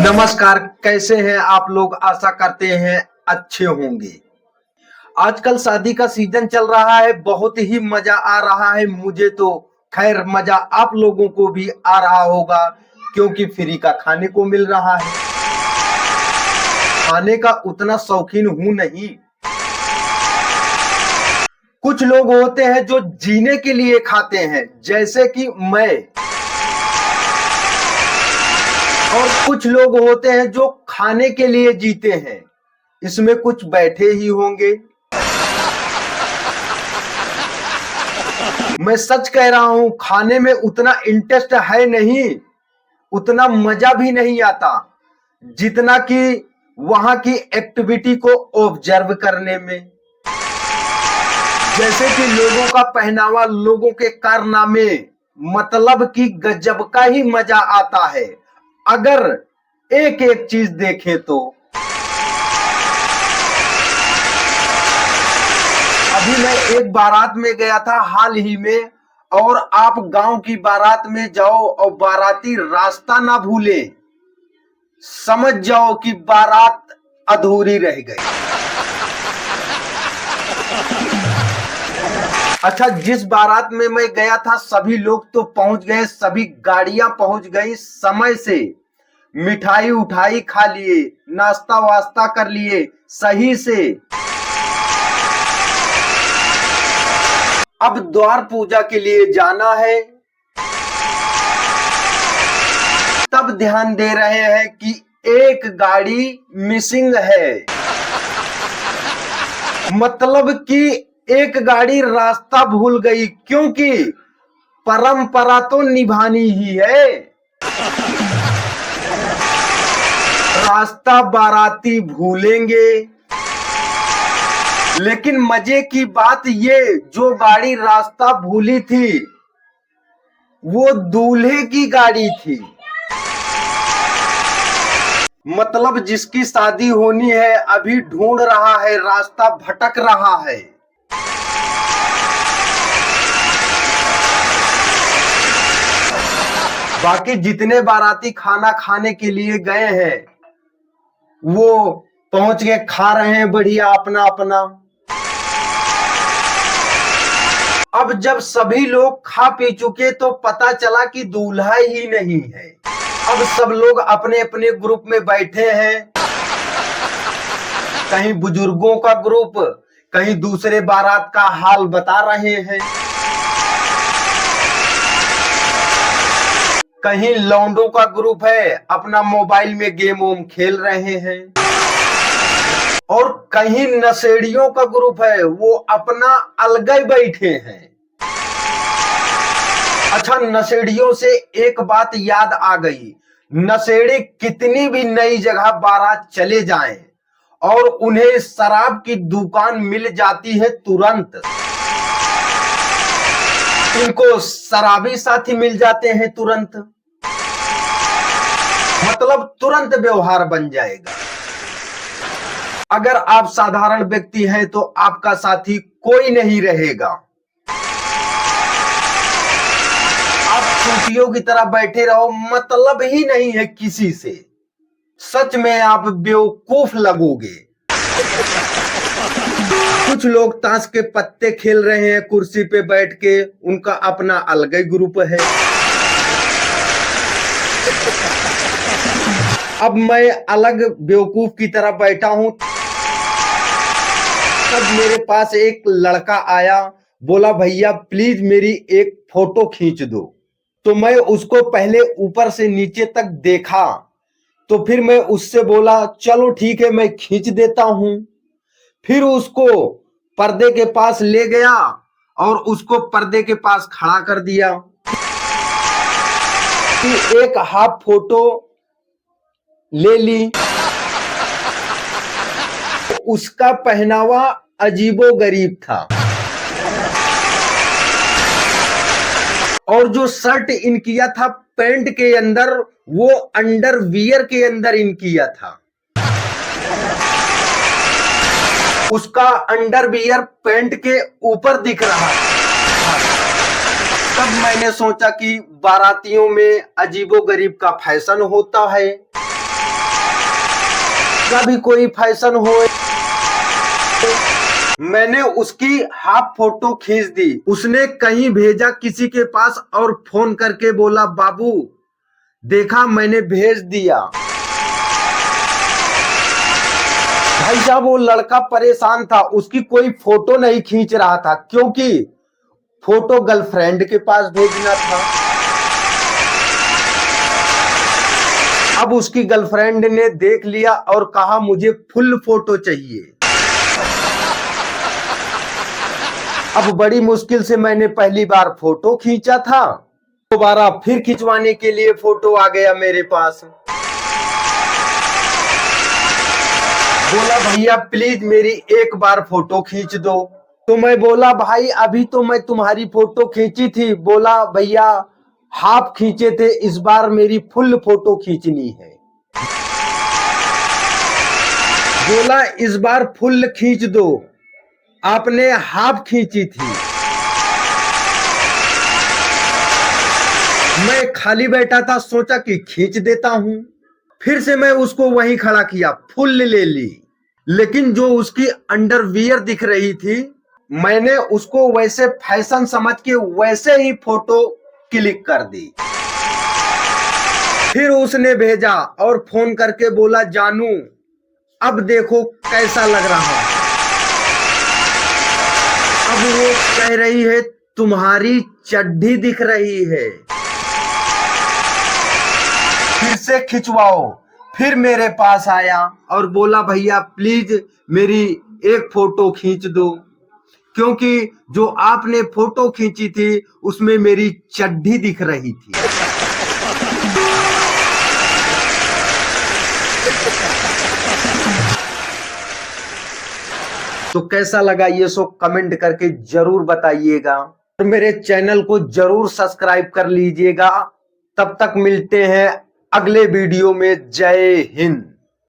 नमस्कार, कैसे हैं आप लोग। आशा करते हैं अच्छे होंगे। आजकल शादी का सीजन चल रहा है, बहुत ही मजा आ रहा है मुझे तो। खैर, मजा आप लोगों को भी आ रहा होगा क्योंकि फ्री का खाने को मिल रहा है। खाने का उतना शौकीन हूं नहीं। कुछ लोग होते हैं जो जीने के लिए खाते हैं, जैसे कि मैं। और कुछ लोग होते हैं जो खाने के लिए जीते हैं। इसमें कुछ बैठे ही होंगे। मैं सच कह रहा हूं, खाने में उतना इंटरेस्ट है नहीं, उतना मजा भी नहीं आता जितना कि वहां की एक्टिविटी को ऑब्जर्व करने में। जैसे कि लोगों का पहनावा, लोगों के कारनामे, मतलब कि गजब का ही मजा आता है अगर एक एक चीज देखें तो। अभी मैं एक बारात में गया था हाल ही में, और आप गांव की बारात में जाओ और बाराती रास्ता ना भूले, समझ जाओ कि बारात अधूरी रह गई। अच्छा, जिस बारात में मैं गया था सभी लोग तो पहुंच गए, सभी गाड़ियां पहुंच गई समय से, मिठाई उठाई खा लिए, नाश्ता वास्ता कर लिए सही से। अब द्वार पूजा के लिए जाना है, तब ध्यान दे रहे हैं कि एक गाड़ी मिसिंग है। मतलब कि एक गाड़ी रास्ता भूल गई, क्योंकि परंपरा तो निभानी ही है। रास्ता बाराती भूलेंगे, लेकिन मजे की बात ये, जो गाड़ी रास्ता भूली थी वो दूल्हे की गाड़ी थी। मतलब जिसकी शादी होनी है अभी ढूंढ रहा है, रास्ता भटक रहा है। बाकी जितने बाराती खाना खाने के लिए गए हैं वो पहुंच के खा रहे हैं बढ़िया अपना अपना। अब जब सभी लोग खा पी चुके तो पता चला कि दूल्हा ही नहीं है। अब सब लोग अपने अपने ग्रुप में बैठे हैं, कहीं बुजुर्गों का ग्रुप, कहीं दूसरे बारात का हाल बता रहे हैं, कहीं लौंडों का ग्रुप है अपना मोबाइल में गेम वोम खेल रहे हैं, और कहीं नशेड़ियों का ग्रुप है वो अपना अलग बैठे हैं। अच्छा, नशेड़ियों से एक बात याद आ गई। नशेड़ी कितनी भी नई जगह बारात चले जाएं और उन्हें शराब की दुकान मिल जाती है तुरंत। इनको शराबी साथी मिल जाते हैं तुरंत, मतलब तुरंत व्यवहार बन जाएगा। अगर आप साधारण व्यक्ति हैं तो आपका साथी कोई नहीं रहेगा। आप चूतियों की तरह बैठे रहो, मतलब ही नहीं है किसी से। सच में आप बेवकूफ लगोगे। कुछ लोग ताश के पत्ते खेल रहे हैं कुर्सी पे बैठ के, उनका अपना अलग ही ग्रुप है। अब मैं अलग बेवकूफ की तरह बैठा हूं, तब मेरे पास एक लड़का आया, बोला भैया प्लीज मेरी एक फोटो खींच दो। तो मैं उसको पहले ऊपर से नीचे तक देखा, तो फिर मैं उससे बोला चलो ठीक है मैं खींच देता हूं। फिर उसको पर्दे के पास ले गया और उसको पर्दे के पास खड़ा कर दिया कि एक हाफ फोटो ले ली। उसका पहनावा अजीबो गरीब था, और जो शर्ट इन किया था पैंट के अंदर, वो अंडरवियर के अंदर इन किया था। उसका अंडरवियर पैंट के ऊपर दिख रहा था। तब मैंने सोचा कि बारातियों में अजीबो गरीब का फैशन होता है, का भी कोई फैशन हो, मैंने उसकी हाफ फोटो खींच दी। उसने कहीं भेजा किसी के पास और फोन करके बोला, बाबू देखा मैंने भेज दिया। भाई साहब वो लड़का परेशान था, उसकी कोई फोटो नहीं खींच रहा था क्योंकि फोटो गर्लफ्रेंड के पास भेजना था। अब उसकी गर्लफ्रेंड ने देख लिया और कहा मुझे फुल फोटो चाहिए। अब बड़ी मुश्किल से मैंने पहली बार फोटो खींचा था, दोबारा फिर खिंचवाने के लिए फोटो आ गया मेरे पास। बोला भैया प्लीज मेरी एक बार फोटो खींच दो। तो मैं बोला भाई अभी तो मैं तुम्हारी फोटो खींची थी। बोला भैया हाफ खींचे थे, इस बार मेरी फुल फोटो खींचनी है। बोला इस बार फुल खींच दो, आपने हाफ खींची थी। मैं खाली बैठा था, सोचा कि खींच देता हूं। फिर से मैं उसको वहीं खड़ा किया, फुल ले ली। लेकिन जो उसकी अंडरवियर दिख रही थी, मैंने उसको वैसे फैशन समझ के वैसे ही फोटो क्लिक कर दी। फिर उसने भेजा और फोन करके बोला जानू अब देखो कैसा लग रहा। अब वो कह रही है तुम्हारी चड्ढी दिख रही है, फिर से खिंचवाओ। फिर मेरे पास आया और बोला भैया प्लीज मेरी एक फोटो खींच दो, क्योंकि जो आपने फोटो खींची थी उसमें मेरी चड्ढी दिख रही थी। तो कैसा लगा ये सो कमेंट करके जरूर बताइएगा और मेरे चैनल को जरूर सब्सक्राइब कर लीजिएगा। तब तक मिलते हैं अगले वीडियो में। जय हिंद।